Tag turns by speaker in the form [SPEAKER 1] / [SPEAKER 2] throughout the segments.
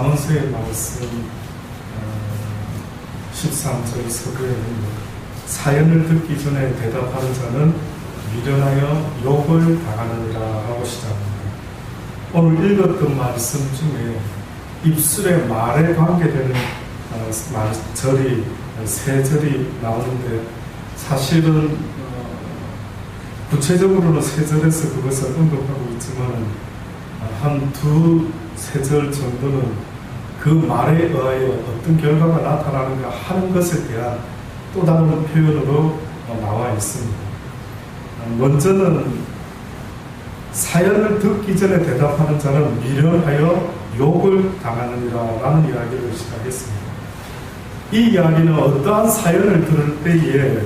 [SPEAKER 1] 잠언서의 말씀 13절 서두에는 사연을 듣기 전에 대답하는 자는 미련하여 욕을 당하느니라 하고 시작합니다. 오늘 읽었던 말씀 중에 입술의 말에 관계되는 절이 세 절이 나오는데 사실은 구체적으로는 세 절에서 그것을 언급하고 있지만 한 두세 절 정도는 그 말에 의하여 어떤 결과가 나타나는가 하는 것에 대한 또 다른 표현으로 나와 있습니다. 먼저는 사연을 듣기 전에 대답하는 자는 미련하여 욕을 당하느니라 라는 이야기를 시작했습니다. 이 이야기는 어떠한 사연을 들을 때에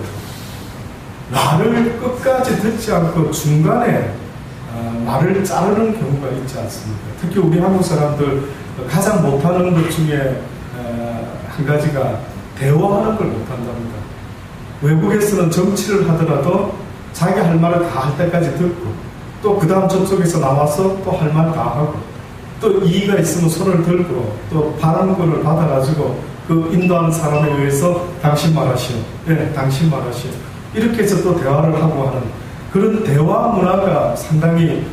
[SPEAKER 1] 말을 끝까지 듣지 않고 중간에 말을 자르는 경우가 있지 않습니까? 특히 우리 한국 사람들 가장 못하는 것 중에 한 가지가 대화하는 걸 못한답니다. 외국에서는 정치를 하더라도 자기 할 말을 다 할 때까지 듣고 또 그 다음 저쪽에서 나와서 또 할 말 다 하고 또 이의가 있으면 손을 들고 또 발언권을 받아가지고 그 인도하는 사람에 의해서 당신 말하시오. 네, 당신 말하시오. 이렇게 해서 또 대화를 하고 하는 그런 대화 문화가 상당히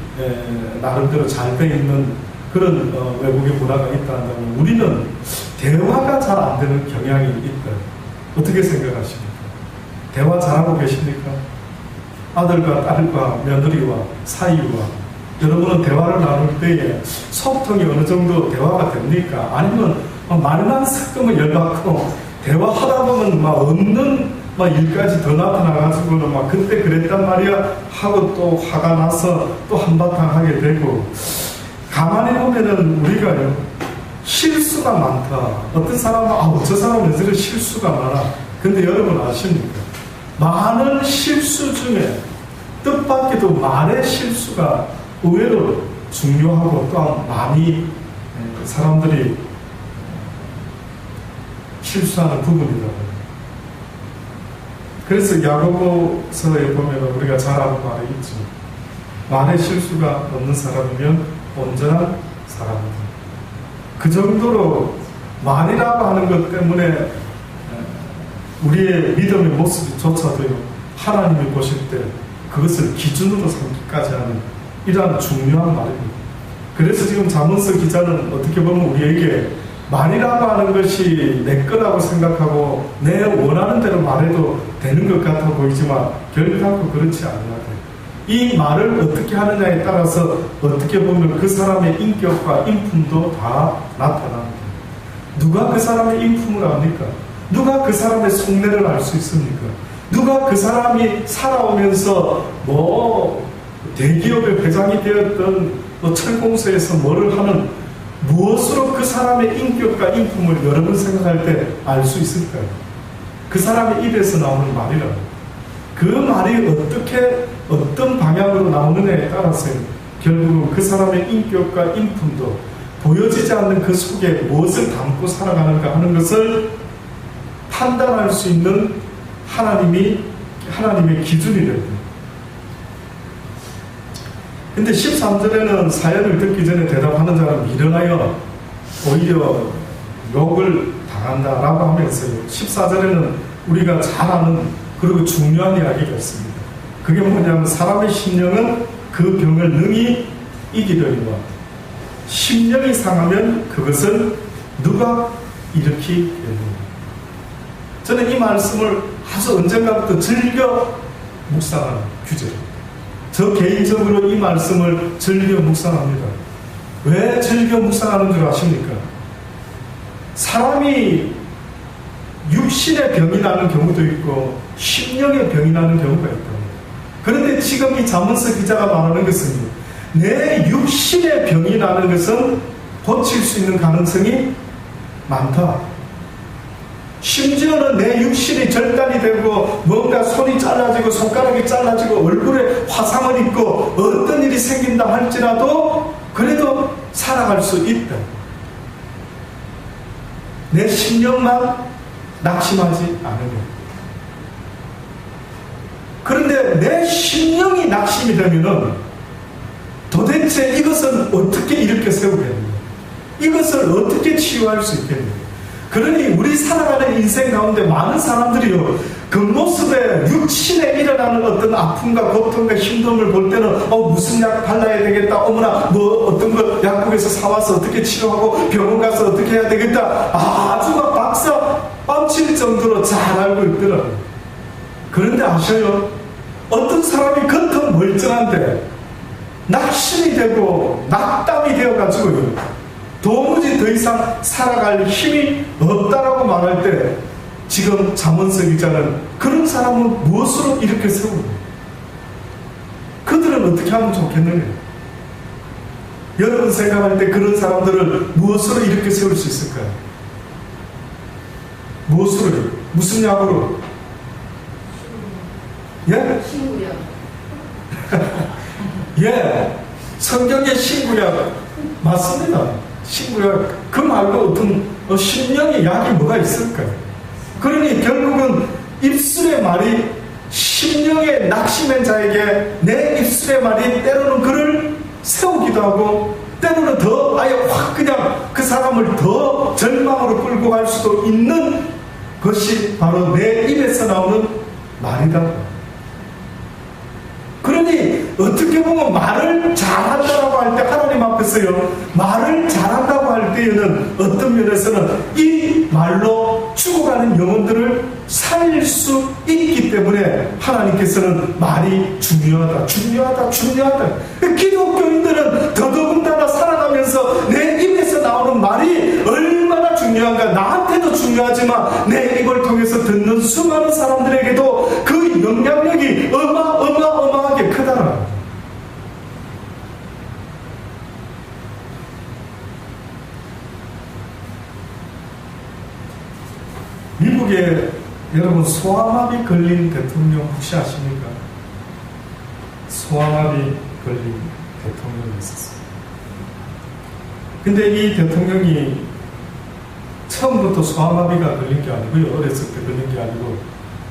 [SPEAKER 1] 나름대로 잘 돼 있는 그런 외국의 문화가 있다면 우리는 대화가 잘 안 되는 경향이 있다. 어떻게 생각하십니까? 대화 잘하고 계십니까? 아들과 딸과 며느리와 사이와 여러분은 대화를 나눌 때에 소통이 어느 정도 대화가 됩니까? 아니면 말만 섞으면 열받고 대화하다 보면 막 없는 일까지 더 나타나가지고는 막 그때 그랬단 말이야 하고 또 화가 나서 또 한바탕 하게 되고 가만히 보면은 우리가요 실수가 많다. 어떤 사람은 저 사람은 왜 저래 실수가 많아. 근데 여러분 아십니까? 많은 실수 중에 뜻밖에도 말의 실수가 의외로 중요하고 또한 많이 사람들이 실수하는 부분이라고. 그래서 야고보서에 보면 우리가 잘 아는 말이 있죠. 말의 실수가 없는 사람이면 온전한 사람이다. 그 정도로 말이라고 하는 것 때문에 우리의 믿음의 모습조차도요 하나님이 보실 때 그것을 기준으로 삼기까지 하는 이러한 중요한 말입니다. 그래서 지금 잠언서 기자는 어떻게 보면 우리에게 말이라고 하는 것이 내 거라고 생각하고 내 원하는 대로 말해도 되는 것 같아 보이지만 결코 그렇지 않아요. 이 말을 어떻게 하느냐에 따라서 어떻게 보면 그 사람의 인격과 인품도 다 나타납니다. 누가 그 사람의 인품을 압니까? 누가 그 사람의 속내를 알 수 있습니까? 누가 그 사람이 살아오면서 대기업의 회장이 되었던 철공소에서 뭐를 하는 무엇으로 그 사람의 인격과 인품을 여러분 생각할 때 알 수 있을까요? 그 사람의 입에서 나오는 말이라고. 그 말이 어떻게 어떤 방향으로 나오느냐에 따라서 결국은 그 사람의 인격과 인품도 보여지지 않는 그 속에 무엇을 담고 살아가는가 하는 것을 판단할 수 있는 하나님의 기준이 됩니다. 근데 13절에는 사연을 듣기 전에 대답하는 자는 미련하여 오히려 욕을 당한다라고 하면서요. 14절에는 우리가 잘 아는 그리고 중요한 이야기가 있습니다. 그게 뭐냐면 사람의 심령은 그 병을 능히 이기려니와 심령이 상하면 그것을 누가 일으키겠느냐. 저는 이 말씀을 아주 언젠가부터 즐겨 묵상하는 규제입니다. 저 개인적으로 이 말씀을 즐겨 묵상합니다. 왜 즐겨 묵상하는 줄 아십니까? 사람이 육신의 병이 나는 경우도 있고 심령의 병이 나는 경우가 있다. 그런데 지금 이 잠언서 기자가 말하는 것은 내 육신의 병이 나는 것은 고칠 수 있는 가능성이 많다. 심지어는 내 육신이 절단이 되고 뭔가 손이 잘라지고 손가락이 잘라지고 얼굴에 화상을 입고 어떤 일이 생긴다 할지라도 그래도 살아갈 수 있다. 내 심령만 낙심하지 않으면. 그런데 내 심령이 낙심이 되면은 도대체 이것은 어떻게 이렇게 세우겠느냐. 이것을 어떻게 치유할 수 있겠느냐. 그러니 우리 살아가는 인생 가운데 많은 사람들이요, 겉모습에 육신에 일어나는 어떤 아픔과 고통과 힘듦을 볼 때는 무슨 약 발라야 되겠다, 어머나 뭐 어떤 거 약국에서 사와서 어떻게 치료하고 병원 가서 어떻게 해야 되겠다, 아주 막 박사 뺨칠 정도로 잘 알고 있더라고요. 그런데 아셔요? 어떤 사람이 겉은 멀쩡한데 낙심이 되고 낙담이 되어가지고요, 도무지 더 이상 살아갈 힘이 없다라고 말할 때, 지금 잠언서 기자는 그런 사람은 무엇으로 이렇게 세우는 거예요? 그들은 어떻게 하면 좋겠느냐? 여러분 생각할 때 그런 사람들을 무엇으로 이렇게 세울 수 있을까요? 무엇으로요? 무슨 약으로? 예?
[SPEAKER 2] 신구약.
[SPEAKER 1] 예, 성경의 신구약 맞습니다. 신구약, 그 말고 어떤 심령의 약이 뭐가 있을까요? 그러니 결국은 입술의 말이 심령의 낙심한 자에게 내 입술의 말이 때로는 그를 세우기도 하고, 때로는 더 아예 확 그냥 그 사람을 더 절망으로 끌고 갈 수도 있는 것이 바로 내 입에서 나오는 말이다. 그러니 어떻게 보면 말을 잘한다고 할 때, 하나님 앞에서요, 말을 잘한다고 할 때에는 어떤 면에서는 이 말로 죽어가는 영혼들을 살릴 수 있기 때문에 하나님께서는 말이 중요하다. 기독교인들은 더더군다나 살아가면서 내 입에서 나오는 말이 얼마나 중요한가. 나한테도 중요하지만 내 입을 통해서 듣는 수많은 사람들에게도 그 영향력이 어마어마하게 크다라. 미국에 여러분 소아마비 걸린 대통령 혹시 아십니까? 소아마비 걸린 대통령이 있었어요. 근데 이 대통령이 처음부터 소아마비가 걸린 게 아니고요, 어렸을 때 걸린 게 아니고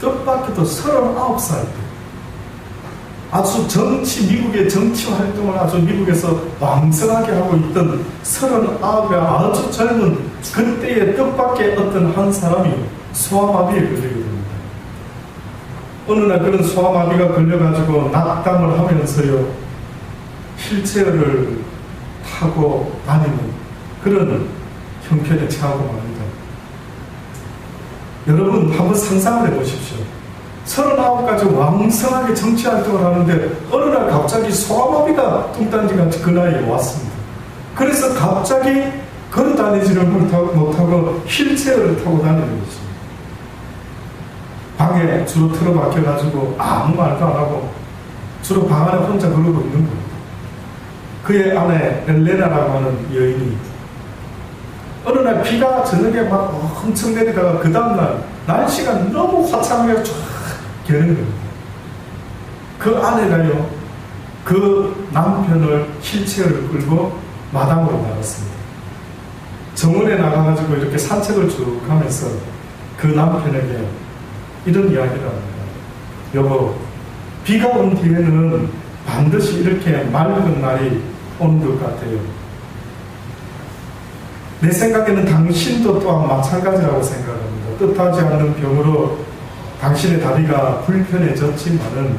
[SPEAKER 1] 뜻밖에도 39살 때 아주 미국의 정치 활동을 아주 미국에서 왕성하게 하고 있던 39의 아주 젊은 그때의 뜻밖의 어떤 한 사람이 소아마비에 걸리게 됩니다. 어느 날 그런 소아마비가 걸려가지고 낙담을 하면서요, 휠체어를 타고 다니는 그런 형편에 처하고 맙니다. 여러분 한번 상상을 해보십시오. 39까지 왕성하게 정치 활동을 하는데 어느 날 갑자기 소아마비가 뚱딴지같이 그 나이에 왔습니다. 그래서 갑자기 걸어 다니지를 못하고 휠체어를 타고 다니는 것입니다. 방에 주로 틀어박혀가지고 아무 말도 안 하고 주로 방 안에 혼자 그러고 있는 겁니다. 그의 아내 엘레나라고 하는 여인이 어느 날 비가 저녁에 막 엄청 내리다가 그 다음날 날씨가 너무 화창하게 쫙 겨는 겁니다. 그 아내가요, 그 남편을 휠체어를 끌고 마당으로 나갔습니다. 정원에 나가가지고 이렇게 산책을 쭉 하면서 그 남편에게 이런 이야기를 합니다. 여보, 비가 온 뒤에는 반드시 이렇게 맑은 날이 오는 것 같아요. 내 생각에는 당신도 또한 마찬가지라고 생각합니다. 뜻하지 않는 병으로 당신의 다리가 불편해졌지만은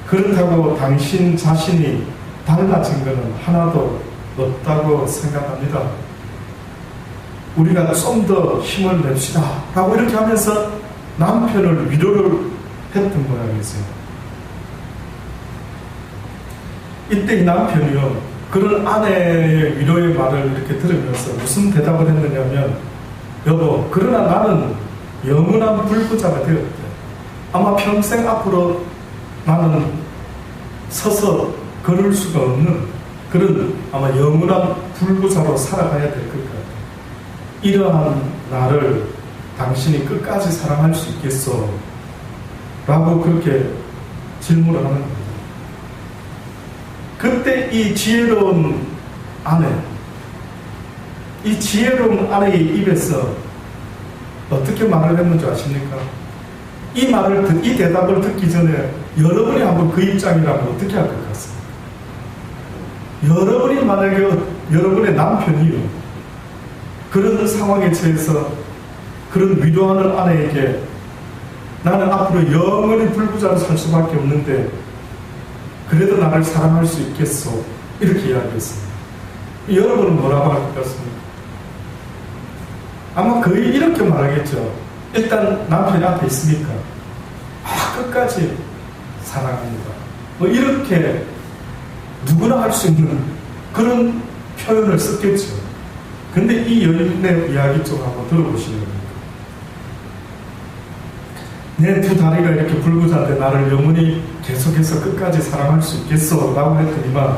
[SPEAKER 1] 그렇다고 당신 자신이 달라진 것은 하나도 없다고 생각합니다. 우리가 좀 더 힘을 냅시다 라고 이렇게 하면서 남편을 위로를 했던 모양이었어요. 이때 이 남편이요, 그런 아내의 위로의 말을 이렇게 들으면서 무슨 대답을 했느냐면, 여보, 그러나 나는 영원한 불구자가 되었대. 아마 평생 앞으로 나는 서서 걸을 수가 없는 그런 아마 영원한 불구자로 살아가야 될 것 같아. 이러한 나를 당신이 끝까지 사랑할 수 있겠어? 라고 그렇게 질문을 하는 겁니다. 그때 이 지혜로운 아내, 이 지혜로운 아내의 입에서 어떻게 말을 했는지 아십니까? 이 대답을 듣기 전에 여러분이 한번 그 입장이라면 어떻게 할 것 같습니까? 여러분이 만약에 여러분의 남편이요, 그런 상황에 처해서 그런 위로하는 아내에게 나는 앞으로 영원히 불구자로 살 수밖에 없는데 그래도 나를 사랑할 수 있겠소, 이렇게 이야기했습니다. 여러분은 뭐라고 할 것 같습니까? 아마 거의 이렇게 말하겠죠. 일단 남편이 앞에 있으니까 끝까지 사랑합니다, 뭐 이렇게 누구나 할 수 있는 그런 표현을 썼겠죠. 근데 이 여인의 이야기 좀 한번 들어보시면 됩니다. 내 두 다리가 이렇게 불구자인데 나를 영원히 계속해서 끝까지 사랑할 수 있겠어? 라고 했더니만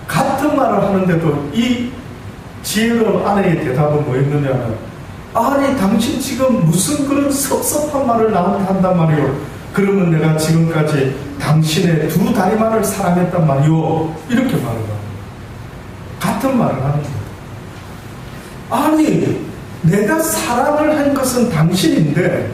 [SPEAKER 1] 같은 말을 하는데도 이 지혜로운 아내의 대답은 뭐였느냐면, 아니 당신 지금 무슨 그런 섭섭한 말을 나한테 한단 말이오. 그러면 내가 지금까지 당신의 두 다리만을 사랑했단 말이오. 이렇게 말을 합니다. 같은 말을 하는 거예요. 아니 내가 사랑을 한 것은 당신인데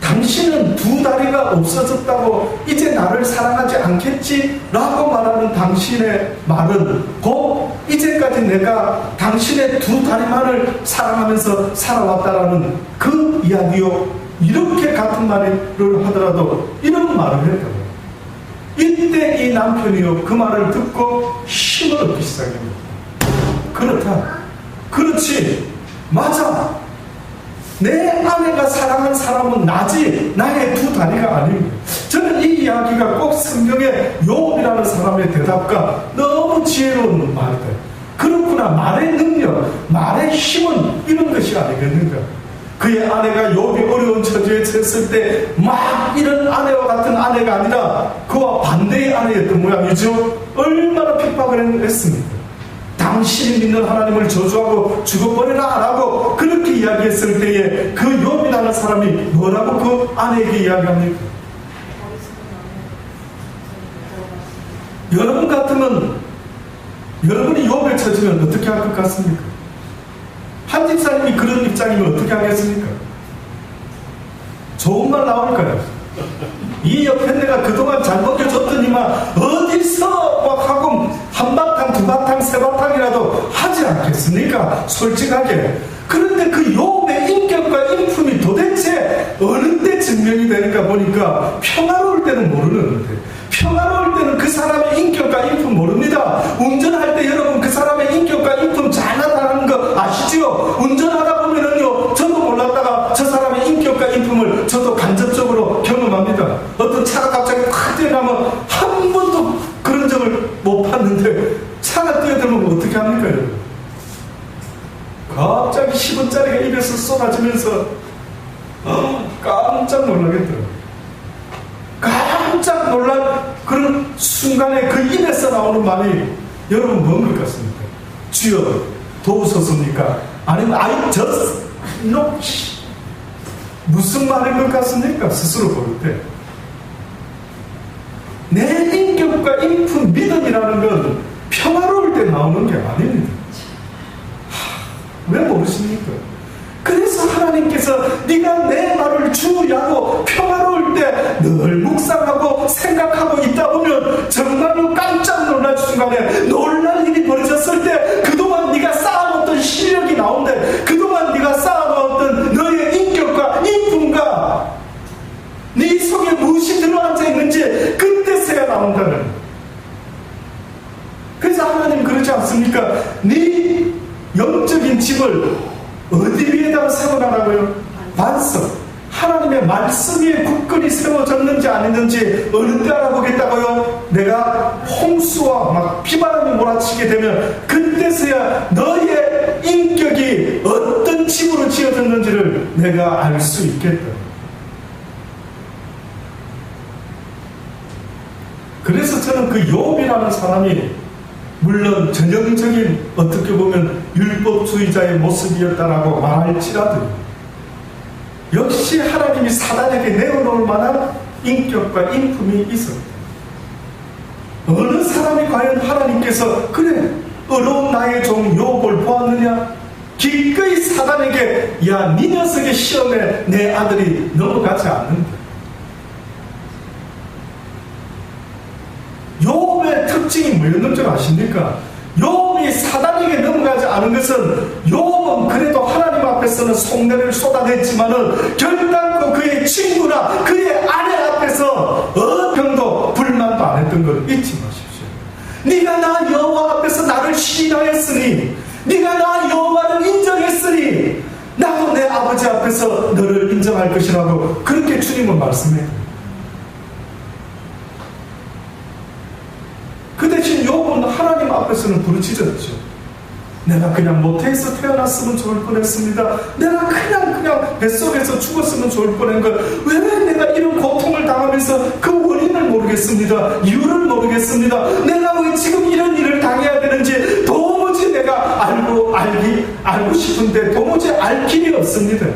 [SPEAKER 1] 당신은 두 다리가 없어졌다고 이제 나를 사랑하지 않겠지? 라고 말하는 당신의 말은 곧 이제까지 내가 당신의 두 다리만을 사랑하면서 살아왔다라는 그 이야기요. 이렇게 같은 말을 하더라도 이런 말을 했다고요. 이때 이 남편이요, 그 말을 듣고 힘을 얻기 시작합니다. 그렇다. 그렇지. 맞아. 내 아내가 사랑한 사람은 나지 나의 두 다리가 아닙니다. 저는 이 이야기가 꼭 성경의 욥이라는 사람의 대답과 너무 지혜로운 말이다. 그렇구나. 말의 능력, 말의 힘은 이런 것이 아니겠는가. 그의 아내가 욥이 어려운 처지에 처했을 때 막 이런 아내와 같은 아내가 아니라 그와 반대의 아내였던 모양이죠. 얼마나 핍박을 했습니까? 당신이 믿는 하나님을 저주하고 죽어버리라 라고 그렇게 이야기했을 때에 그 욥이라는 사람이 뭐라고 그 아내에게 이야기합니까? 여러분 같으면, 여러분이 욥에 처지면 어떻게 할 것 같습니까? 한 집사님이 그런 입장이면 어떻게 하겠습니까? 좋은 말 나올까요? 이 옆에 내가 그동안 잘 먹여줬더니만 어디서 막 하고 한바탕 두바탕 세바탕이라도 하지 않겠습니까? 솔직하게. 그런데 그 욥의 인격과 인품이 도대체 어느 때 증명이 되는가 보니까 평화로울 때는 모르는데, 평화로울 때는 그 사람의 인격과 인품 모릅니다. 운전할 때 여러분 그 사람의 인격과 인품 잘 나타나는 거 아시죠? 운전하다 보면은요, 저도 몰랐다가 저 사람의 인격과 인품을 저도 간접적으로 경험합니다. 어떤 차가 갑자기 확 뛰어나면 한 번도 그런 적을 못 봤는데 차가 뛰어들면 어떻게 합니까, 여러분? 갑자기 10원짜리가 입에서 쏟아지면서 깜짝 놀라겠더라고요. 깜짝 놀란 그런 순간에 그 입에서 나오는 말이 여러분 뭔 것 같습니까? 주여 도우소서입니까? 아니면 I just no. 무슨 말인 것 같습니까? 스스로 볼 때. 내 인격과 인품, 믿음이라는 건 평화로울 때 나오는 게 아닙니다. 왜 모르십니까? 그래서 하나님께서 네가 내 말을 주야로 평화로울 때 늘 묵상하고 생각하고 있다 보면 정말로 깜짝 놀랄 순간에 놀랄 일이 벌어졌을 때 그동안 네가 쌓아놓던 실력이 나온대. 그동안 네가 쌓아놓았던 너의 인격과 인품과 네 속에 무엇이 들어앉아 있는지 그때서야 나온다는. 그래서 하나님 그러지 않습니까? 네 영적인 집을 어디 위에다가 세워놔라고요? 반석. 하나님의 말씀 위에 굳건히 세워졌는지 아니는지 어느 때 알아보겠다고요? 내가 홍수와 막 비바람이 몰아치게 되면 그때서야 너의 인격이 어떤 집으로 지어졌는지를 내가 알 수 있겠다. 그래서 저는 그 욥이라는 사람이 물론 전형적인 어떻게 보면 율법주의자의 모습이었다라고 말할지라도 역시 하나님이 사단에게 내어놓을 만한 인격과 인품이 있었다. 어느 사람이 과연 하나님께서 그래 어려운 나의 종 욥을 보았느냐? 기꺼이 사단에게 야, 네 녀석의 시험에 내 아들이 넘어가지 않는다. 욥의 특징이 뭐였는 줄 아십니까? 욥이 사단에게 넘어가지 않은 것은 욥은 그래도 하나님 앞에서는 속내를 쏟아냈지만은 결단코 그의 친구나 그의 아내 앞에서 어평도 불만도 안 했던 걸 잊지 마십시오. 네가 나 여호와 앞에서 나를 신뢰하였으니, 네가 나 여호와를 인정했으니 나도 내 아버지 앞에서 너를 인정할 것이라고 그렇게 주님은 말씀해요. 그 대신 욥은 하나님 앞에서는 부르짖었죠. 내가 그냥 모태에서 태어났으면 좋을 뻔했습니다. 내가 그냥 뱃속에서 죽었으면 좋을 뻔한 걸 왜 내가 이런 고통을 당하면서 그 원인을 모르겠습니다. 이유를 모르겠습니다. 내가 왜 지금 이런 일을 당해야 되는지 도무지 내가 알고 싶은데 도무지 알 길이 없습니다.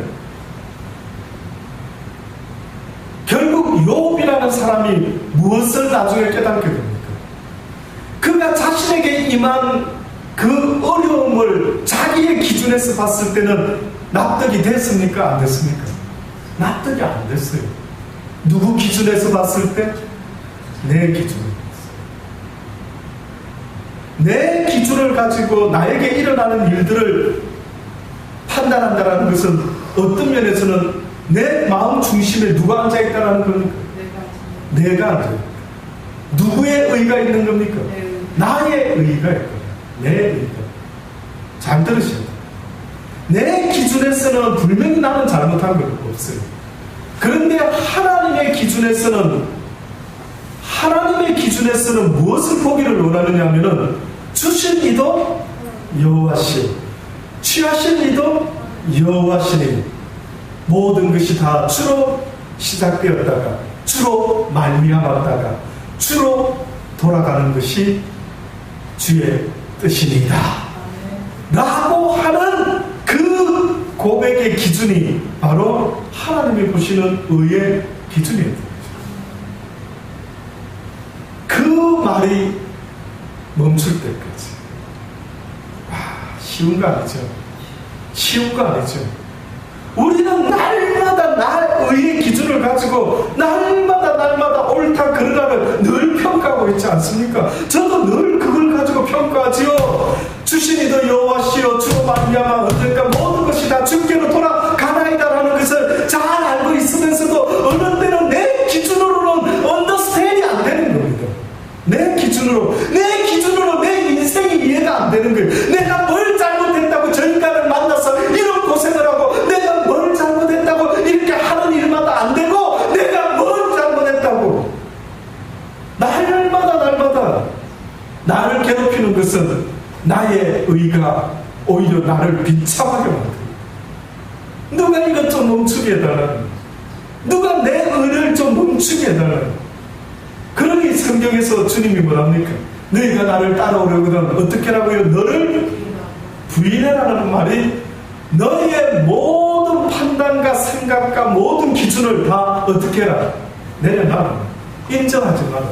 [SPEAKER 1] 결국 욥이라는 사람이 무엇을 나중에 깨닫게 됩니까? 그가 자신에게 임한 그 어려움을 자기의 기준에서 봤을 때는 납득이 됐습니까? 안 됐습니까? 납득이 안 됐어요. 누구 기준에서 봤을 때? 내 기준에서. 내 기준을 가지고 나에게 일어나는 일들을 판단한다는 것은 어떤 면에서는 내 마음 중심에 누가 앉아있다는 겁니까? 내가 앉아있다. 누구의 의가 있는 겁니까? 나의 의가 있거든요. 내 의가. 잘 들으셔야 돼요. 내 기준에서는 분명히 나는 잘못한 건 없어요. 그런데 하나님의 기준에서는 무엇을 보기를 원하느냐 하면은 주신 이도 여호와시오, 취하신 이도 여호와시니 모든 것이 다 주로 시작되었다가 주로 말미암았다가 주로 돌아가는 것이 주의 뜻이니이다 라고 하는 그 고백의 기준이 바로 하나님이 보시는 의의 기준이에요. 그 말이 멈출 때까지. 쉬운 거 아니죠? 쉬운 거 아니죠? 우리는 날마다 의의 기준을 가지고 날마다 옳다 그르다를 늘 평가하고 있지 않습니까? 저도 늘 그걸 가지고 평가하지요. 주신 이도 여호와시여 주로 말미암아 언젠가 모든 것이 다 주께로 돌아가나이다라는 것을 잘 알고 있으면서도 어느 때는 내 기준으로는 언더스탠이 안 되는 겁니다. 내 기준으로 내 인생이 이해가 안 되는 거예요. 내가 뭘 잘못했다고 저 인간을 만나서 이런 고생을 하고, 내가 뭘 잘못했다고 이렇게 하는 일마다 안 되고, 내가 뭘 잘못했다고 날마다 나를 괴롭히는 것은 나의 의가 오히려 나를 비참하게 만듭니다. 누가 이것 좀 멈추게 해달라는, 누가 내 의를 좀 멈추게 해달라는. 그러니 성경에서 주님이 뭐랍니까? 너희가 나를 따라오려거든 어떻게 하라고요? 너를 부인해라는 말이 너희의 모든 판단과 생각과 모든 기준을 다 어떻게 해라? 내려놔라. 인정하지 마라.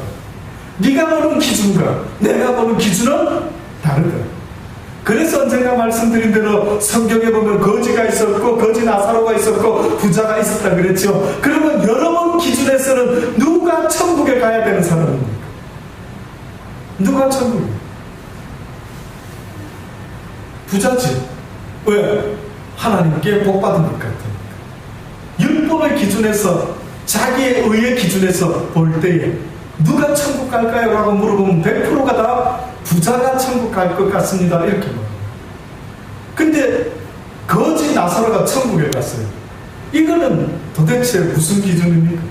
[SPEAKER 1] 네가 보는 기준과 내가 보는 기준은 다르다. 그래서 언젠가 말씀드린 대로 성경에 보면 거지가 있었고 거지 나사로가 있었고 부자가 있었다 그랬죠. 그러면 여러분 기준에서는 누가 천국에 가야 되는 사람입니까? 누가 천국이에요? 부자지. 왜? 하나님께 복받은 것 같으니까. 율법의 기준에서, 자기의 의의 기준에서 볼 때에 누가 천국 갈까요? 라고 물어보면 100%가 다 부자가 천국 갈 것 같습니다 이렇게 말합니다. 근데 거지 나사로가 천국에 갔어요. 이거는 도대체 무슨 기준입니까?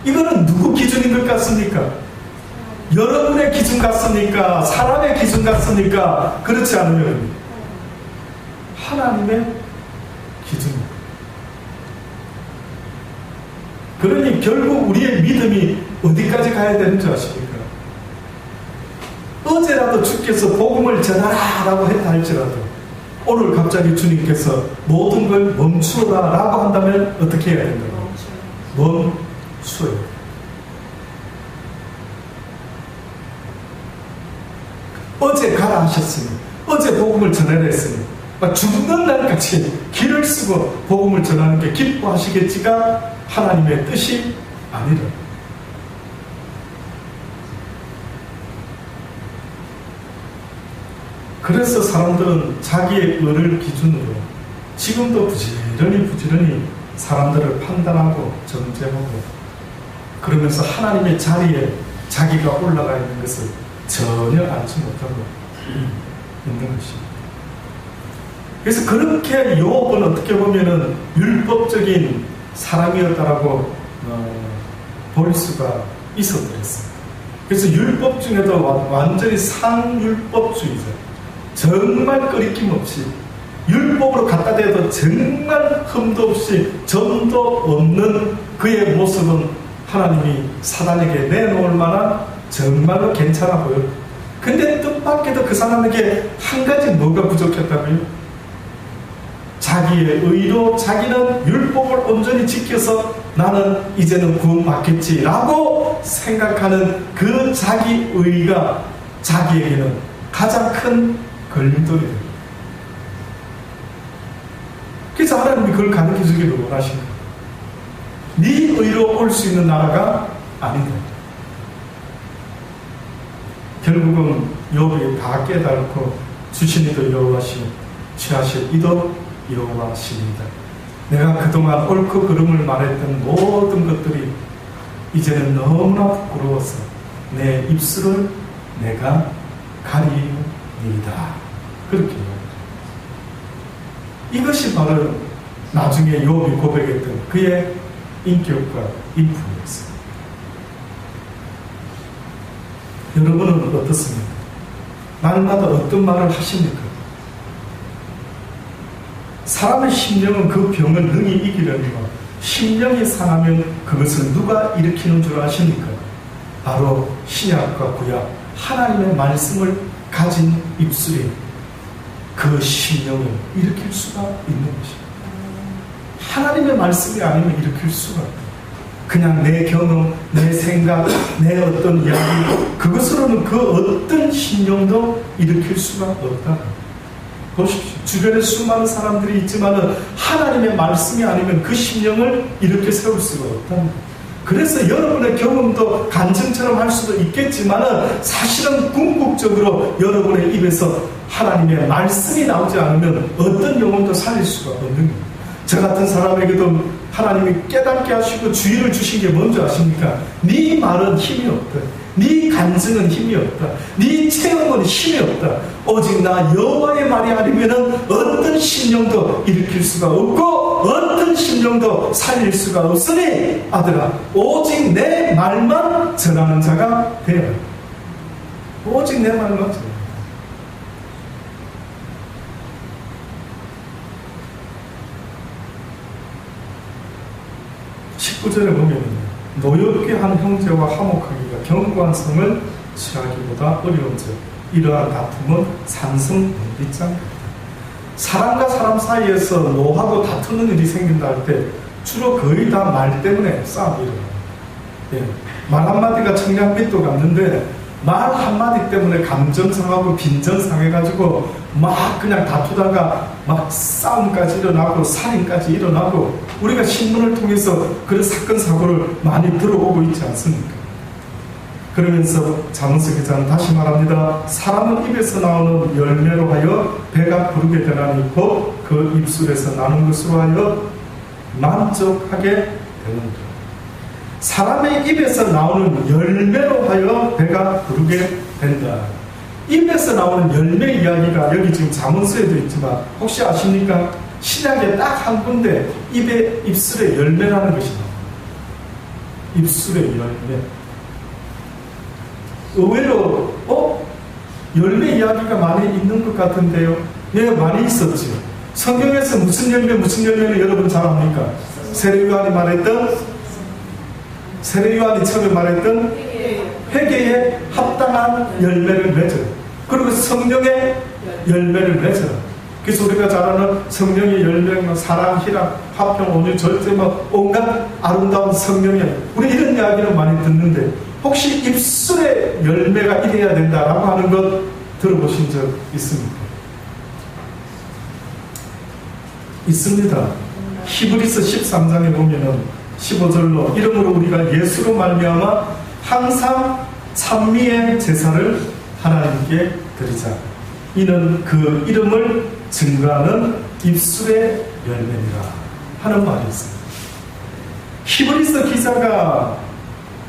[SPEAKER 1] 이거는 누구 기준인 것 같습니까? 여러분의 기준 같습니까? 사람의 기준 같습니까? 그렇지 않으면 하나님의 기준입니다. 그러니 결국 우리의 믿음이 어디까지 가야 되는 줄 아십니까? 어제라도 주께서 복음을 전하라 라고 했다 할지라도 오늘 갑자기 주님께서 모든 걸 멈추라 라고 한다면 어떻게 해야 된다고? 멈추어요. 어제 가라 하셨으니, 어제 복음을 전하라 했으니 막 죽는 날까지 길을 쓰고 복음을 전하는 게 기뻐하시겠지가 하나님의 뜻이 아니라. 그래서 사람들은 자기의 의를 기준으로 지금도 부지런히 사람들을 판단하고 정죄하고 그러면서 하나님의 자리에 자기가 올라가 있는 것을 전혀 알지 못하고 있는 것입니다. 그래서 그렇게 욥은 어떻게 보면은 율법적인 사람이었다라고 볼 수가 있었더랬습니다. 그래서 율법 중에도 완전히 상율법주의자, 정말 끄리낌 없이 율법으로 갖다 대도 정말 흠도 없이 점도 없는 그의 모습은 하나님이 사단에게 내놓을 만한 정말로 괜찮아 보여요. 근데 뜻밖에도 그 사람에게 한 가지 뭐가 부족했다고요? 자기의 의로 자기는 율법을 온전히 지켜서 나는 이제는 구원받겠지라고 생각하는 그 자기 의가 자기에게는 가장 큰 걸림돌이 됩니다. 그래서 하나님이 그걸 가르쳐주기를 원하십니다. 네 의로 올 수 있는 나라가 아니다. 결국은 욥이 다 깨닫고 주신 이도 여호와시요 취하실 이도 여호와시니이다. 내가 그동안 옳고 그름을 말했던 모든 것들이 이제는 너무나 부끄러워서 내 입술을 내가 가리이다. 그렇게 이것이 바로 나중에 욥이 고백했던 그의 인격과 인품이었습니다. 여러분은 어떻습니까? 날마다 어떤 말을 하십니까? 사람의 심령은 그 병을 능히 이기려니와 심령이 상하면 그것을 누가 일으키는 줄 아십니까? 바로 신약과 구약 하나님의 말씀을 가진 입술이 그 심령을 일으킬 수가 있는 것입니다. 하나님의 말씀이 아니면 일으킬 수가 없다. 그냥 내 경험, 내 생각, 내 어떤 이야기 그것으로는 그 어떤 심령도 일으킬 수가 없다. 보십시오. 주변에 수많은 사람들이 있지만 하나님의 말씀이 아니면 그 심령을 이렇게 세울 수가 없다. 그래서 여러분의 경험도 간증처럼 할 수도 있겠지만 사실은 궁극적으로 여러분의 입에서 하나님의 말씀이 나오지 않으면 어떤 영혼도 살릴 수가 없는 겁니다. 저 같은 사람에게도 하나님이 깨닫게 하시고 주의를 주신 게 뭔지 아십니까? 네 말은 힘이 없다. 네 간증은 힘이 없다. 네 체험은 힘이 없다. 오직 나 여호와의 말이 아니면 어떤 심령도 일으킬 수가 없고 어떤 심령도 살릴 수가 없으니 아들아 오직 내 말만 전하는 자가 되어라. 오직 내 말만 전하라. 19절에 보면 노엽게 한 형제와 화목하기가 경관성을 취하기보다 어려운즉 이러한 다툼은 산성분비장. 사람과 사람 사이에서 노하고 다투는 일이 생긴다 할 때 주로 거의 다 말 때문에 싸움이 일어나요. 예. 말 한마디가 청량빛도 갔는데 말 한마디 때문에 감정 상하고 빈정 상해가지고 막 그냥 다투다가 막 싸움까지 일어나고 살인까지 일어나고 우리가 신문을 통해서 그런 사건 사고를 많이 들어오고 있지 않습니까? 그러면서 잠언서 기자는 다시 말합니다. 사람은 입에서 나오는 열매로 하여 배가 부르게 되나니 곧 그 입술에서 나는 것으로 하여 만족하게 되는다. 사람의 입에서 나오는 열매로 하여 배가 부르게 된다. 입에서 나오는 열매 이야기가 여기 지금 잠언서에도 있지만 혹시 아십니까? 신약에 딱 한 군데 입술의 열매라는 것이 나옵니다. 입술의 열매. 의외로 열매 이야기가 많이 있는 것 같은데요. 예, 많이 있었죠. 성경에서 무슨 열매는 여러분 잘 압니까? 세례요한이 처음에 말했던 회개에 합당한 열매를 맺어라. 그리고 성령의 열매를 맺어라. 그래서 우리가 잘 아는 성령의 열매, 사랑, 희락, 화평, 온유, 절제, 온갖 아름다운 성령의 우리 이런 이야기를 많이 듣는데 혹시 입술의 열매가 이래야 된다라고 하는 것 들어보신 적 있습니까? 있습니다. 히브리서 13장에 보면은 15절로 이러므로 우리가 예수로 말미암아 항상 찬미의 제사를 하나님께 드리자. 이는 그 이름을 증거하는 입술의 열매니라 하는 말이 있습니다. 히브리서 기자가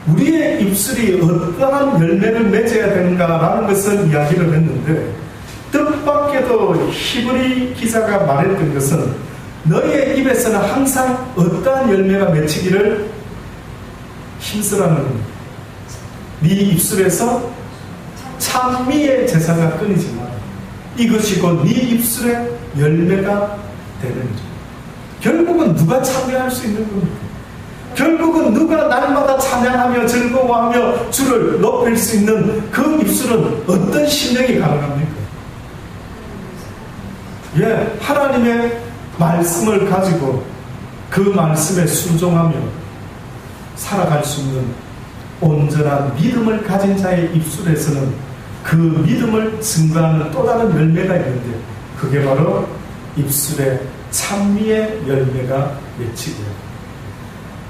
[SPEAKER 1] 우리의 입술이 어떠한 열매를 맺어야 되는가라는 것을 이야기를 했는데, 뜻밖에도 히브리 기자가 말했던 것은 너의 입에서는 항상 어떠한 열매가 맺히기를 힘쓰라는 겁니다. 네 입술에서 찬미의 제사가 끊이지 마라. 이것이 곧 네 입술의 열매가 되는 것. 결국은 누가 참여할 수 있는 겁니까? 결국은 누가 날마다 찬양하며 즐거워하며 주를 높일 수 있는 그 입술은 어떤 심령이 가능합니까? 예, 하나님의 말씀을 가지고 그 말씀에 순종하며 살아갈 수 있는 온전한 믿음을 가진 자의 입술에서는 그 믿음을 증거하는 또 다른 열매가 있는데, 그게 바로 입술에 찬미의 열매가 맺히고요.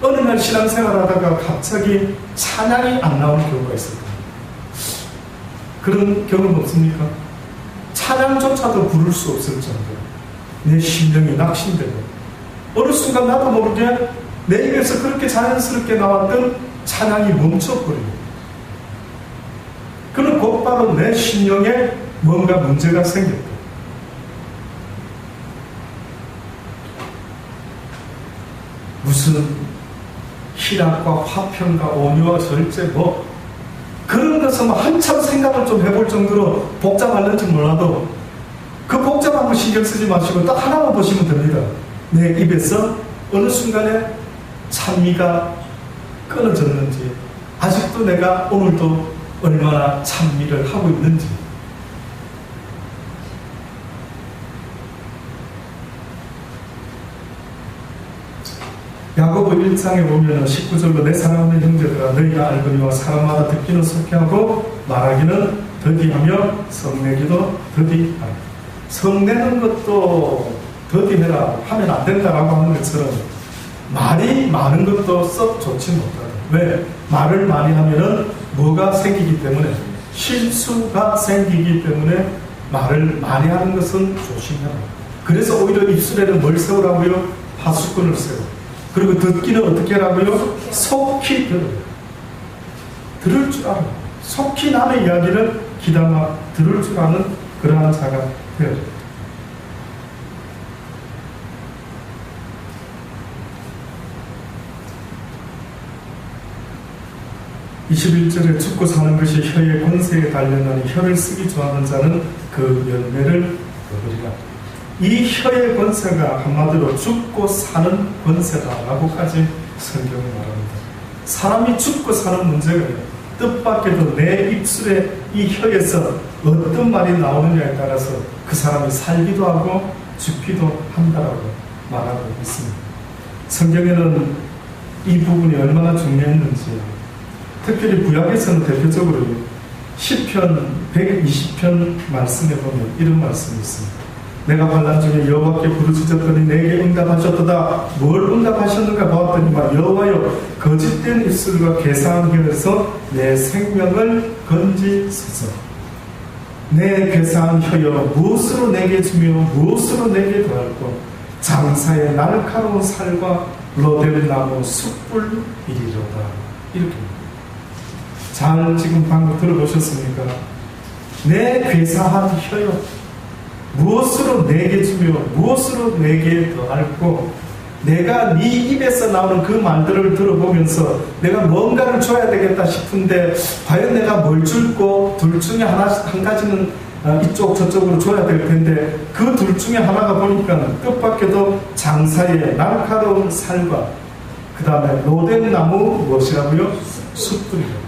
[SPEAKER 1] 어느 날 신앙생활 하다가 갑자기 찬양이 안 나오는 경우가 있을 겁니다. 그런 경험 없습니까? 찬양조차도 부를 수 없을 정도로 내 심령이 낙심되고, 어느 순간 나도 모르게 내 입에서 그렇게 자연스럽게 나왔던 찬양이 멈춰버립니다. 그는 곧바로 내 심령에 뭔가 문제가 생겼다. 무슨 희락과 화평과 온유와 절제 그런 것은 한참 생각을 좀 해볼 정도로 복잡할는지 몰라도 그 복잡한 거 신경 쓰지 마시고 딱 하나만 보시면 됩니다. 내 입에서 어느 순간에 찬미가 끊어졌는지, 아직도 내가 오늘도 얼마나 찬미를 하고 있는지. 야고보 1장에 보면 19절로 내 사랑하는 형제들아 너희가 알거니와 사람마다 듣기는 속히하고 말하기는 더디하며 성내기도 더디하라. 성내는 것도 더디해라 하면 안 된다라고 하는 것처럼 말이 많은 것도 썩 좋지 못하다. 왜? 말을 많이 하면은 뭐가 생기기 때문에, 실수가 생기기 때문에 말을 많이 하는 것은 조심해라. 그래서 오히려 입술에는 뭘 세우라고요? 파수꾼을 세워. 그리고 듣기는 어떻게 하라고요? 속히 들을 줄 알아. 속히 남의 이야기를 귀담아 들을 줄 아는 그러한 자가 되어야 돼. 21절에 죽고 사는 것이 혀의 권세에 달렸나니 혀를 쓰기 좋아하는 자는 그 열매를 얻으리라. 이 혀의 권세가 한마디로 죽고 사는 권세다라고까지 성경이 말합니다. 사람이 죽고 사는 문제가 뜻밖에도 내 입술에 이 혀에서 어떤 말이 나오느냐에 따라서 그 사람이 살기도 하고 죽기도 한다라고 말하고 있습니다. 성경에는 이 부분이 얼마나 중요했는지, 특별히 구약에서는 대표적으로 시편 120편 말씀에 보면 이런 말씀이 있습니다. 내가 환난 중에 여호와께 부르짖었더니 내게 응답하셨도다. 뭘 응답하셨는가 보았더니만 여호와여 거짓된 입술과 괴상한 혀에서 내 생명을 건지소서. 내 괴상한 혀여 무엇으로 내게 주며 무엇으로 내게 더할꼬. 장사의 날카로운 살과 로뎀나무 숯불이리로다. 이렇게 잘 지금 방금 들어보셨습니까? 내 괴상한 혀여 무엇으로 내게 주며 무엇으로 내게 더할꼬. 내가 네 입에서 나오는 그 말들을 들어보면서 내가 뭔가를 줘야 되겠다 싶은데 과연 내가 뭘 줄고, 둘 중에 한 가지는 이쪽 저쪽으로 줘야 될 텐데 그 둘 중에 하나가 보니까 뜻밖에도 장사의 날카로운 살과 그 다음에 로뎀나무 무엇이라고요? 숯불이라고.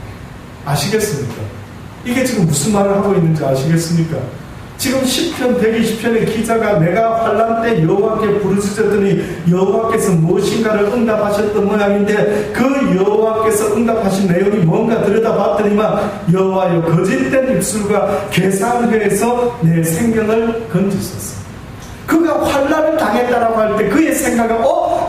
[SPEAKER 1] 아시겠습니까? 이게 지금 무슨 말을 하고 있는지 아시겠습니까? 지금 시편 120편의 기자가 내가 환난 때 여호와께 부르짖었더니 여호와께서 무엇인가를 응답하셨던 모양인데, 그 여호와께서 응답하신 내용이 뭔가 들여다봤더니만 여호와여 거짓된 입술과 괴상한 혀에서 내 생명을 건지소서. 그가 환난을 당했다라고 할 때 그의 생각은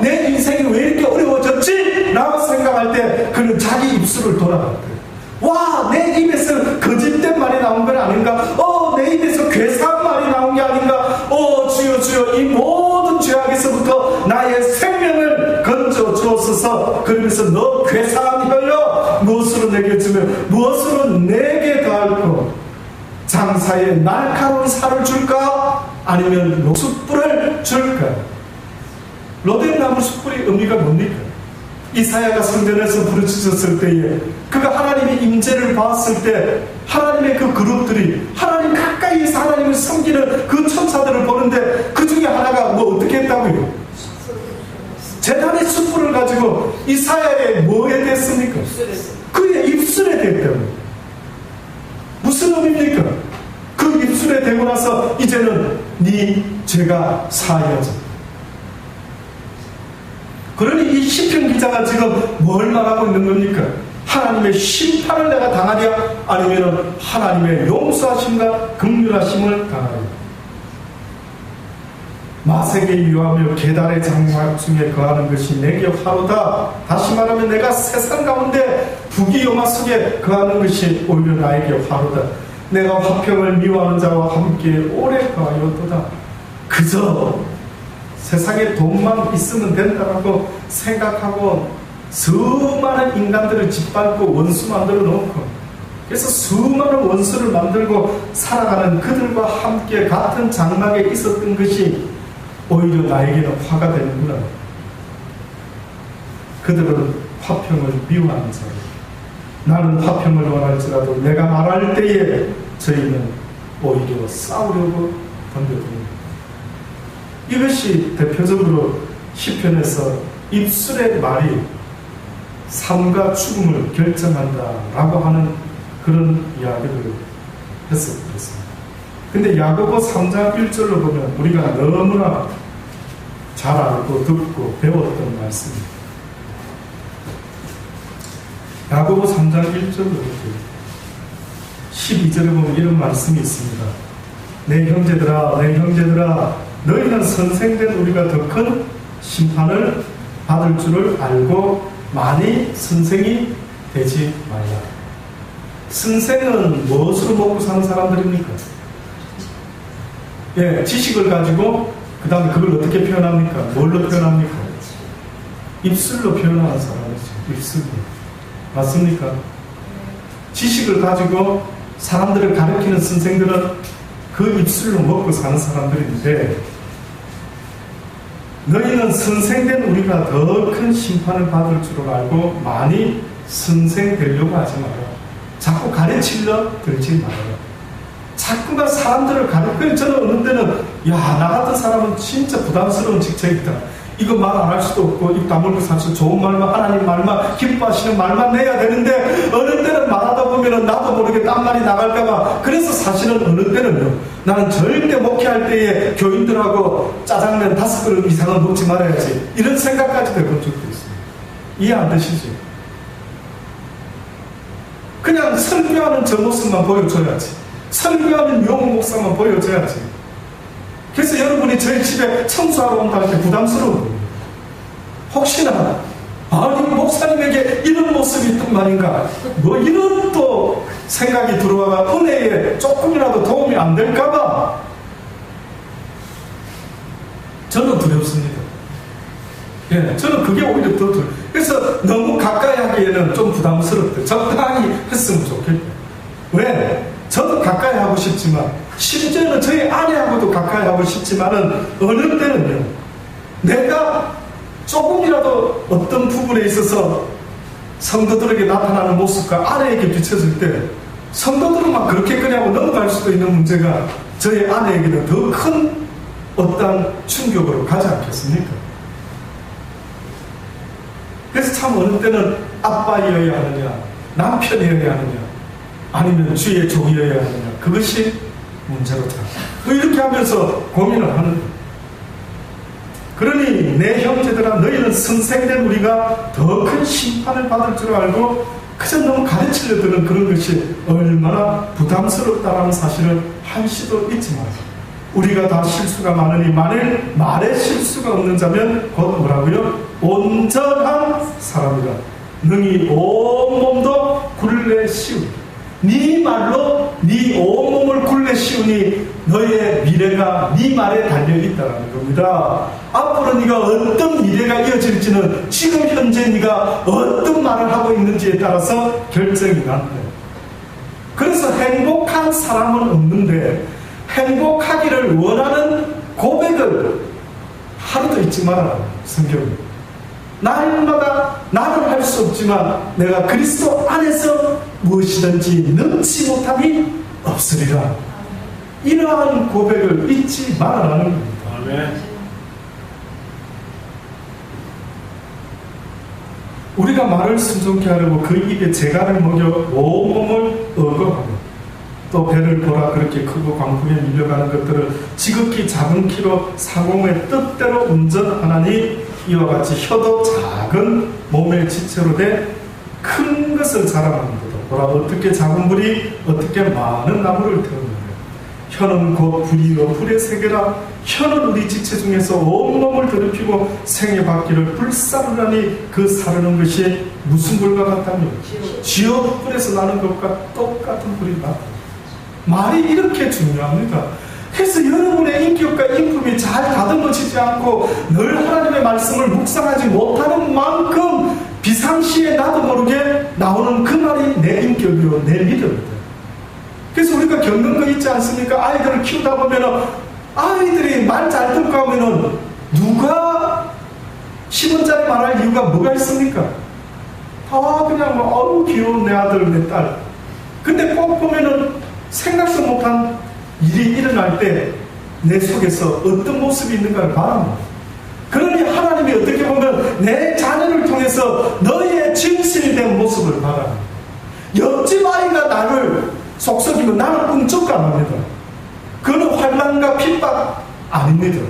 [SPEAKER 1] 내 인생이 왜 이렇게 어려워졌지? 라고 생각할 때 그는 자기 입술을 돌아봤대요. 와, 내 입에서 거짓된 말이 나온 건 아닌가? 내 입에서 괴사한 말이 나온 게 아닌가? 주여 주여, 이 모든 죄악에서부터 나의 생명을 건져 주옵소서. 그러면서 너 괴사한 혀여 무엇으로 내게 주며 무엇으로 내게 더할까? 장사에 날카로운 살을 줄까? 아니면 숯불을 줄까? 로뎀나무 숯불의 의미가 뭡니까? 이사야가 성전에서 부르짖었을 때에 그가 하나님의 임재를 봤을 때 하나님의 그 그룹들이 하나님 가까이에서 하나님을 섬기는 그 천사들을 보는데 그 중에 하나가 뭐 어떻게 했다고요? 제단의 숯불을 가지고 이사야의 뭐에 댔습니까? 그의 입술에 댔다고요. 무슨 의미입니까? 그 입술에 대고 나서 이제는 네 죄가 사하여져. 그러니 이 시편 기자가 지금 뭘 말하고 있는 겁니까? 하나님의 심판을 내가 당하랴? 아니면 하나님의 용서하심과 긍휼하심을 당하랴? 마색에 유하며 계달의 장막 중에 거하는 것이 내게 화로다. 다시 말하면 내가 세상 가운데 부귀영화 속에 거하는 것이 오히려 나에게 화로다. 내가 화평을 미워하는 자와 함께 오래 거하였도다. 그저 세상에 돈만 있으면 된다라고 생각하고 수많은 인간들을 짓밟고 원수 만들어 놓고 그래서 수많은 원수를 만들고 살아가는 그들과 함께 같은 장막에 있었던 것이 오히려 나에게는 화가 되는구나. 그들은 화평을 미워하는 자들. 나는 화평을 원할지라도 내가 말할 때에 저희는 오히려 싸우려고 덤벼듭니다. 이것이 대표적으로 시편에서 입술의 말이 삶과 죽음을 결정한다라고 하는 그런 이야기를 했었습니다. 근데 야고보 3장 1절로 보면 우리가 너무나 잘 알고 듣고 배웠던 말씀입니다. 야고보 3장 1절로 12절에 보면 이런 말씀이 있습니다. 내 형제들아 너희는 선생된 우리가 더 큰 심판을 받을 줄을 알고 많이 선생이 되지 말라. 선생은 무엇으로 먹고 사는 사람들입니까? 예, 지식을 가지고 그 다음에 그걸 어떻게 표현합니까? 뭘로 표현합니까? 입술로 표현하는 사람이죠. 입술로. 맞습니까? 지식을 가지고 사람들을 가르치는 선생들은 그 입술로 먹고 사는 사람들인데 너희는 선생된 우리가 더 큰 심판을 받을 줄을 알고 많이 선생되려고 하지 마라. 자꾸 가르치려 들지 마라. 자꾸만 사람들을 가르쳐요. 저는 어느 때는 나 같은 사람은 진짜 부담스러운 직책이다. 이거 말 안 할 수도 없고 입 다물고 사실 좋은 말만 하나님 말만 기뻐하시는 말만 내야 되는데 어느 때는 말하다 보면은 나도 모르게 딴 말이 나갈까봐 그래서 사실은 어느 때는요 나는 절대 목회할 때에 교인들하고 짜장면 5그릇 이상은 먹지 말아야지 이런 생각까지 해본 적도 있어요. 이해 안 되시죠? 그냥 설교하는 저 모습만 보여줘야지. 설교하는 용호 목사만 보여줘야지. 그래서 여러분이 저희 집에 청소하러 온다 할 때 부담스러운 거예요. 혹시나 아니 목사님에게 이런 모습이 있단 말인가 뭐 이런 또 생각이 들어와가 은혜에 조금이라도 도움이 안 될까봐 저는 두렵습니다. 예, 저는 그게 오히려 더 두려워요. 그래서 너무 가까이 하기에는 좀 부담스럽대. 적당히 했으면 좋겠다. 왜? 저도 가까이 하고 싶지만 심지어는 저희 아내하고도 가까이 하고 싶지만은 어느 때는요 내가 조금이라도 어떤 부분에 있어서 성도들에게 나타나는 모습과 아내에게 비춰질 때 성도들은 막 그렇게 그냥 넘어갈 수도 있는 문제가 저희 아내에게는 더 큰 어떤 충격으로 가지 않겠습니까? 그래서 참 어느 때는 아빠이어야 하느냐 남편이어야 하느냐 아니면 주의 종이어야 하느냐 그것이 문제로 다. 이렇게 하면서 고민을 하는 거예요. 그러니 내 형제들아 너희는 선생된 우리가 더 큰 심판을 받을 줄 알고 그저 너무 가르치려 드는 그런 것이 얼마나 부담스럽다는 사실을 한시도 잊지 마세요. 우리가 다 실수가 많으니 만일 말에 실수가 없는 자면 곧 뭐라고요? 온전한 사람이라 능히 온몸도 굴레 씌우니 네 말로 네 온몸을 굴레 씌우니 너의 미래가 네 말에 달려있다는 겁니다. 앞으로 네가 어떤 미래가 이어질지는 지금 현재 네가 어떤 말을 하고 있는지에 따라서 결정이 난다. 그래서 행복한 사람은 없는데 행복하기를 원하는 고백을 하루도 잊지 말아라. 성경은 날마다 나는 할 수 없지만 내가 그리스도 안에서 무엇이든지 능치 못함이 없으리라. 이러한 고백을 잊지 말아라는 겁니다. 아멘. 우리가 말을 순종케 하려고 그 입에 재갈을 먹여 온몸을 억어하며 또 배를 보라 그렇게 크고 광풍에 밀려가는 것들을 지극히 작은 키로 사공의 뜻대로 운전하나니 이와 같이 혀도 작은 몸의 지체로 돼 큰 것을 자랑하는도다. 보라 어떻게 작은 불이 어떻게 많은 나무를 태우느냐. 혀는 곧 불이요 불의 세계라. 혀는 우리 지체 중에서 온몸을 더럽히고 생의 바퀴를 불사르라니 그 사르는 것이 무슨 불과 같다며 지옥 불에서 나는 것과 똑같은 불이 나다. 말이 이렇게 중요합니다. 그래서 여러분의 인격과 인품이 잘 다듬어지지 않고 늘 하나님의 말씀을 묵상하지 못하는 만큼 비상시에 나도 모르게 나오는 그 말이 내 인격이요 내 믿음이다. 그래서 우리가 겪는 거 있지 않습니까? 아이들을 키우다 보면은 아이들이 말 잘 듣고 하면은 누가 10원짜리 말할 이유가 뭐가 있습니까? 다 그냥 뭐 어우 귀여운 내 아들 내 딸. 근데 꼭 보면은 생각도 못한 일이 일어날 때 내 속에서 어떤 모습이 있는가를 바랍니다. 그러니 하나님이 어떻게 보면 내 자녀를 통해서 너희의 진실이 된 모습을 바랍니다. 옆집 아이가 나를 속썩이면 나는 꿈쩍 안 합니다. 그는 환난과 핍박 아닙니다.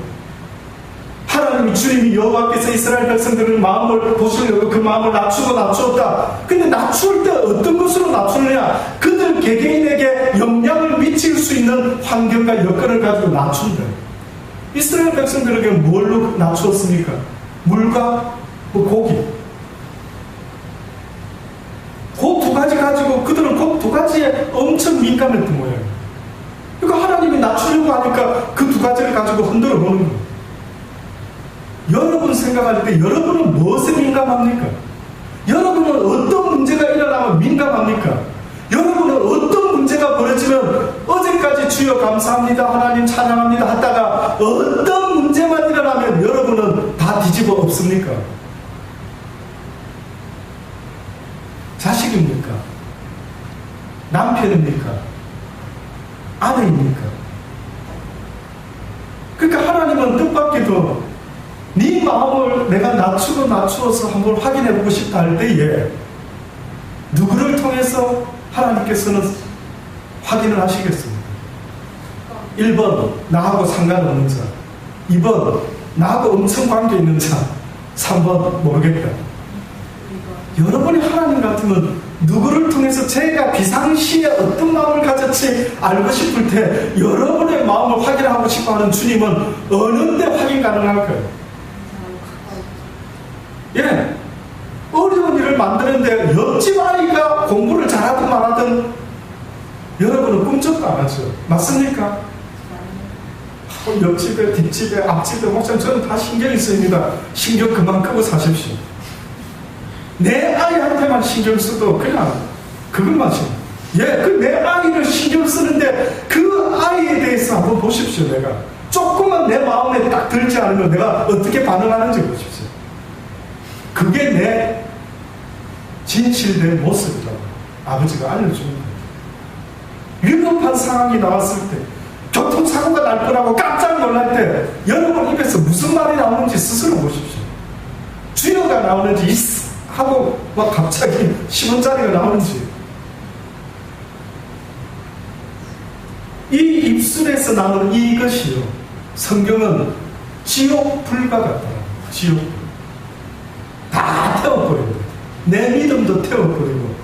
[SPEAKER 1] 하나님이 주님이 여호와께서 이스라엘 백성들의 마음을 보시려고 그 마음을 낮추었다. 근데 낮출 때 어떤 것으로 낮추느냐? 그들 개개인에게 영향을 미칠 수 있는 환경과 여건을 가지고 낮춘다. 이스라엘 백성들에게 뭘로 낮추었습니까? 물과 고기. 그 두 가지 가지고 그들은 그 두 가지에 엄청 민감했던 거예요. 그러니까 하나님이 낮추려고 하니까 그 두 가지를 가지고 흔들어 보는 거예요. 여러분 생각할 때 여러분은 무엇에 민감합니까? 여러분은 어떤 문제가 일어나면 민감합니까? 여러분은 어떤 문제가 벌어지면 어제까지 주여 감사합니다 하나님 찬양합니다 하다가 어떤 문제만 일어나면 여러분은 다 뒤집어 엎습니까? 자식입니까? 남편입니까? 아내입니까? 그러니까 하나님은 뜻밖에도 네 마음을 내가 낮추어서 한번 확인해보고 싶다 할 때에 누구를 통해서 하나님께서는 확인을 하시겠습니다. 1번 나하고 상관없는 자, 2번 나하고 엄청 관계있는 자, 3번 모르겠다. 여러분이 하나님 같으면 누구를 통해서 제가 비상시에 어떤 마음을 가졌지 알고 싶을 때 여러분의 마음을 확인하고 싶어하는 주님은 어느 때 확인 가능할까요? 예, 어려운 일을 만드는데 옆집 아이가 공부를 잘하든 말하든 여러분은 꿈쩍도 안 하죠. 맞습니까? 옆집에 뒷집에 앞집에 목사님 저는 다 신경이 쓰입니다. 신경 그만 끄고 사십시오. 내 아이한테만 신경 써도 그냥 그것만 신경. 예, 그 내 아이를 신경 쓰는데 그 아이에 대해서 한번 보십시오. 내가 조금만 내 마음에 딱 들지 않으면 내가 어떻게 반응하는지 보십시오. 그게 내 진실된 모습이라고 아버지가 알려줍니다. 위급한 상황이 나왔을 때 교통사고가 날 거라고 깜짝 놀랄 때 여러분 입에서 무슨 말이 나오는지 스스로 보십시오. 주여가 나오는지 하고 막 갑자기 10원짜리가 나오는지 이 입술에서 나오는 이것이요 성경은 지옥불과 같다. 지옥불 다 태워버립니다. 내 믿음도 태워버리고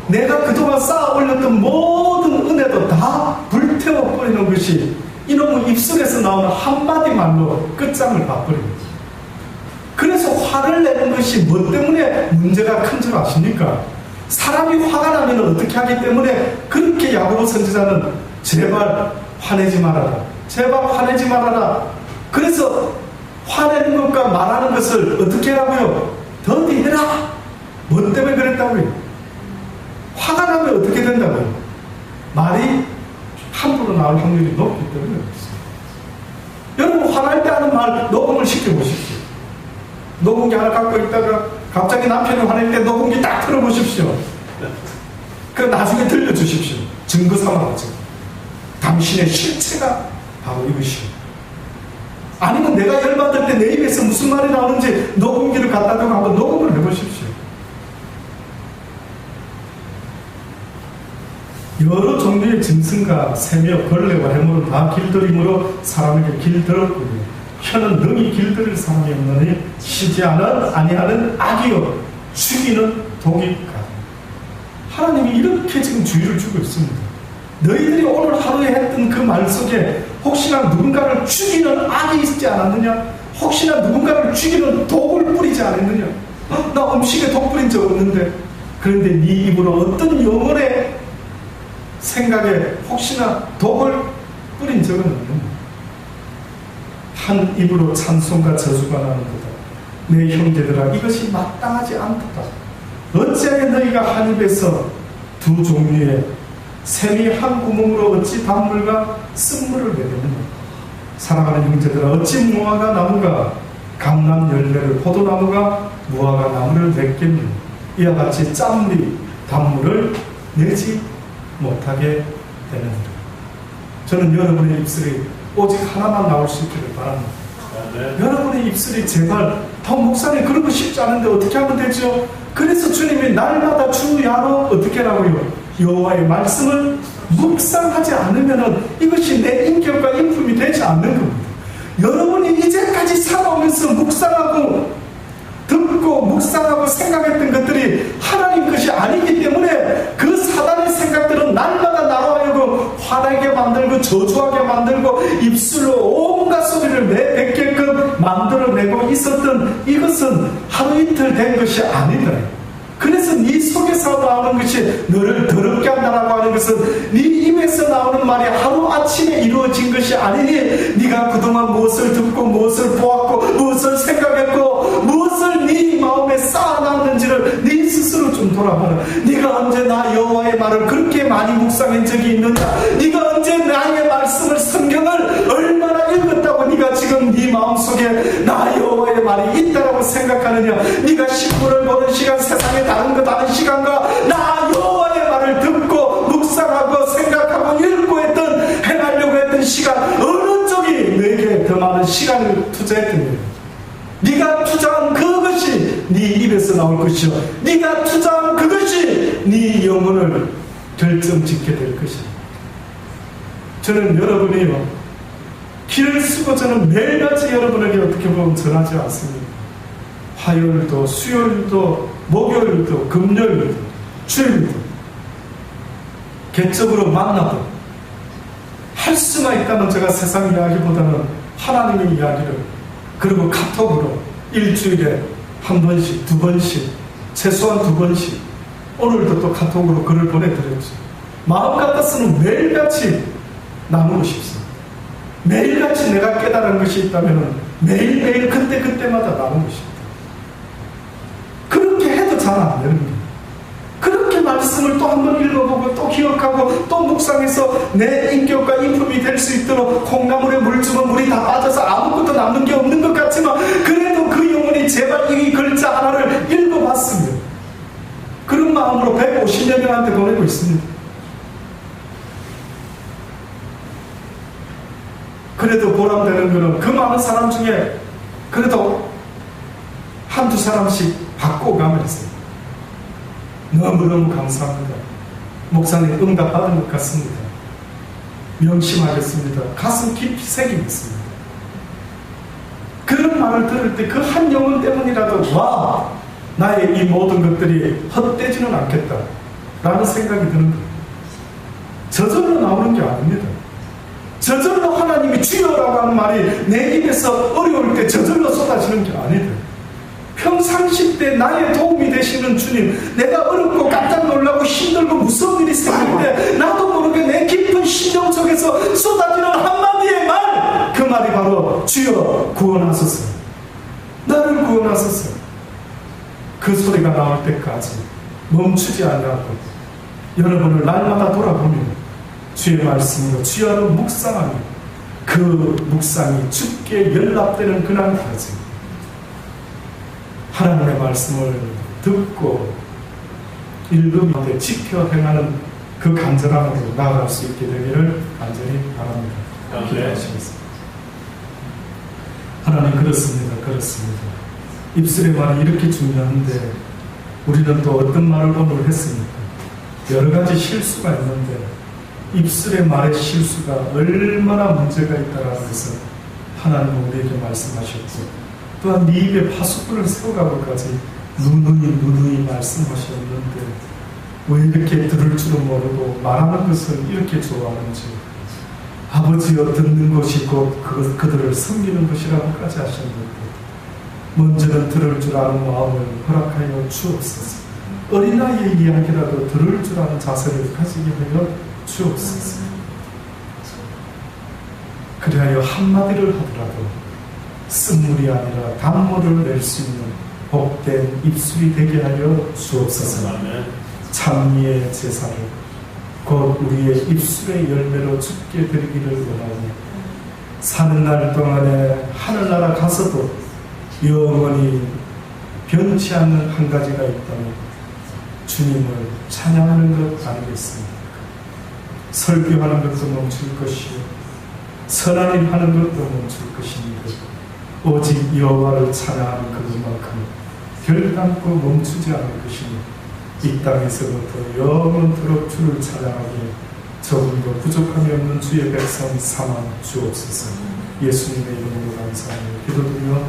[SPEAKER 1] 내가 그동안 쌓아 올렸던 모든 은혜도 다 불태워버리는 것이 이놈의 입술에서 나오는 한마디 말로 끝장을 봐버립니다. 그래서 화를 내는 것이 뭐 때문에 문제가 큰 줄 아십니까? 사람이 화가 나면 어떻게 하기 때문에 그렇게 야고보 선지자는 제발 화내지 말아라. 제발 화내지 말아라. 그래서 화내는 것과 말하는 것을 어떻게 하라고요? 더디해라. 뭐 때문에 그랬다고요? 화가 나면 어떻게 된다고요? 말이 함부로 나올 확률이 높기 때문에 그렇습니다. 여러분 화날 때 하는 말 녹음을 시켜보십시오. 녹음기 하나 갖고 있다가 갑자기 남편이 화낼 때 녹음기 딱 틀어보십시오. 그 나중에 들려주십시오. 증거 삼아가지고. 당신의 실체가 바로 이것이요. 아니면 내가 열받을 때 내 입에서 무슨 말이 나오는지 녹음기를 갖다 대고 한번 녹음을 해보십시오. 여러 종류의 짐승과 새며 벌레와 해물은 다 길들임으로 사람에게 길들었군요. 혀는 능히 길들일 사람이 없느니 쉬지 아니하는 악이요 죽이는 독이까. 하나님이 이렇게 지금 주의를 주고 있습니다. 너희들이 오늘 하루에 했던 그 말 속에 혹시나 누군가를 죽이는 악이 있지 않았느냐? 혹시나 누군가를 죽이는 독을 뿌리지 않았느냐? 나 음식에 독 뿌린 적 없는데. 그런데 네 입으로 어떤 영혼의 생각에 혹시나 독을 뿌린 적은 없느냐? 한 입으로 찬송과 저주가 나는 거다. 내 형제들아 이것이 마땅하지 않도다. 어찌하여 너희가 한 입에서 두 종류의 샘이 한 구멍으로 어찌 단물과 쓴물을 내겠느냐. 사랑하는 형제들아 어찌 무화과 나무가 감람 열매를 포도나무가 무화과 나무를 맺겠느냐. 이와 같이 짠물이 단물을 내지 못하게 되느니라. 저는 여러분의 입술이 오직 하나만 나올 수 있기를 바랍니다. 네. 여러분의 입술이 제발 목사님 그러고 싶지 않은데 어떻게 하면 되죠? 그래서 주님이 날마다 주야로 어떻게 하라고요? 여호와의 말씀을 묵상하지 않으면 이것이 내 인격과 인품이 되지 않는 겁니다. 여러분이 이제까지 살아오면서 묵상하고 듣고 묵상하고 생각했던 것들이 하나님 것이 아니기 때문에 그 사단의 생각들은 날마다 나로 하여금 화나게 만들고 저주하게 만들고 입술로 온갖 소리를 내뱉게끔 만들어내고 있었던 이것은 하루 이틀 된 것이 아니다. 그래서 네 속에서 나오는 것이 너를 더럽게 한다라고 하는 것은 네 입에서 나오는 말이 하루아침에 이루어진 것이 아니니 네가 그동안 무엇을 듣고 무엇을 보았고 무엇을 생각했고 무엇을 네 마음에 쌓아놨는지를 네 스스로 좀 돌아보라. 네가 언제 나 여호와의 말을 그렇게 많이 묵상한 적이 있느냐. 네가 언제 나의 말씀을 성경을 얼마나 읽었다고 네가 지금 네 마음속에 나 여호와의 말이 있다라고 생각하느냐. 네가 신문을 보는 시간 세상에 다른 거 다른 시간과 나 여호와의 말을 듣고 묵상하고 생각하고 읽고 했던 행하려고 했던 시간 어느 쪽이 너에게 더 많은 시간을 투자했던 거야. 네가 투자한 그것이 네 입에서 나올 것이요 네가 투자한 그것이 네 영혼을 결정짓게 될 것이야. 저는 여러분이요 길을 쓰고 저는 매일같이 여러분에게 어떻게 보면 전하지 않습니다. 화요일도 수요일도 목요일도 금요일도 주일도 개적으로 만나도 할 수만 있다면 제가 세상 이야기보다는 하나님의 이야기를 그리고 카톡으로 일주일에 한 번씩 두 번씩 최소한 두 번씩 오늘도 또 카톡으로 글을 보내드렸죠. 마음 같았으면 매일같이 나누고 싶습니다. 매일같이 내가 깨달은 것이 있다면 매일매일 그때그때마다 나누고 싶다. 그렇게 해도 잘 안 되는 거예요. 그렇게 말씀을 또 한 번 읽어보고 또 기억하고 또 묵상해서 내 인격과 인품이 될 수 있도록 콩나물에 물 주면 물이 다 빠져서 아무것도 남는 게 없는 것 같지만 그래도 그 영혼이 제발 이 글자 하나를 읽어봤으면 그런 마음으로 150여 명한테 보내고 있습니다. 그래도 보람되는 것은 그 많은 사람 중에 그래도 한두 사람씩 받고 가면서 너무너무 감사합니다. 목사님 응답 받은 것 같습니다. 명심하겠습니다. 가슴 깊이 새기겠습니다. 그런 말을 들을 때 그 한 영혼 때문이라도 와 나의 이 모든 것들이 헛되지는 않겠다 라는 생각이 드는 거예요. 저절로 나오는 게 아닙니다. 저절로 하나님이 주여라고 하는 말이 내 입에서 어려울 때 저절로 쏟아지는 게 아니다. 평상시 때 나의 도움이 되시는 주님, 내가 어렵고 깜짝 놀라고 힘들고 무서운 일이 생길 때 나도 모르게 내 깊은 심령 속에서 쏟아지는 한마디의 말, 그 말이 바로 주여 구원하소서, 나를 구원하소서. 그 소리가 나올 때까지 멈추지 아니하고 여러분을 날마다 돌아보며 주의 말씀으로 주야로 묵상하며 그 묵상이 주께 연락되는 그날까지 하나님의 말씀을 듣고 읽으며 지켜 행하는 그 간절함으로 나아갈 수 있게 되기를 간절히 바랍니다. 기도하시겠습니다. 하나님, 그렇습니다. 입술의 말이 이렇게 중요한데 우리는 또 어떤 말을 오늘 했습니까? 여러 가지 실수가 있는데 입술의 말의 실수가 얼마나 문제가 있다는 것을 하나님 우리에게 말씀하셨고, 또한 네 입에 파수꾼을 세우라고까지 누누이 말씀하셨는데 왜 이렇게 들을 줄은 모르고 말하는 것을 이렇게 좋아하는지, 아버지여 듣는 것이 곧 그들을 섬기는 것이라고까지 하셨는데 먼저는 들을 줄 아는 마음을 허락하여 주옵소서. 어린아이의 이야기라도 들을 줄 아는 자세를 가지게 하여 주옵소서. 그리하여 한마디를 하더라도 쓴물이 아니라 단물을 낼 수 있는 복된 입술이 되게 하여 주옵소서. 찬미의 제사를 곧 우리의 입술의 열매로 주께 드리기를 원하오니 사는 날 동안에 하늘나라 가서도 영원히 변치 않는 한 가지가 있다면 주님을 찬양하는 것 아니겠습니까? 설교하는 것도 멈출 것이요 선한 일 하는 것도 멈출 것인데 오직 여호와를 찬양하는 그것만큼 결단코 멈추지 않을 것이니 이 땅에서부터 영원토록 주를 찬양하기에 조금도 부족함이 없는 주의 백성 삼아 주옵소서. 예수님의 이름으로 감사하며 기도드리며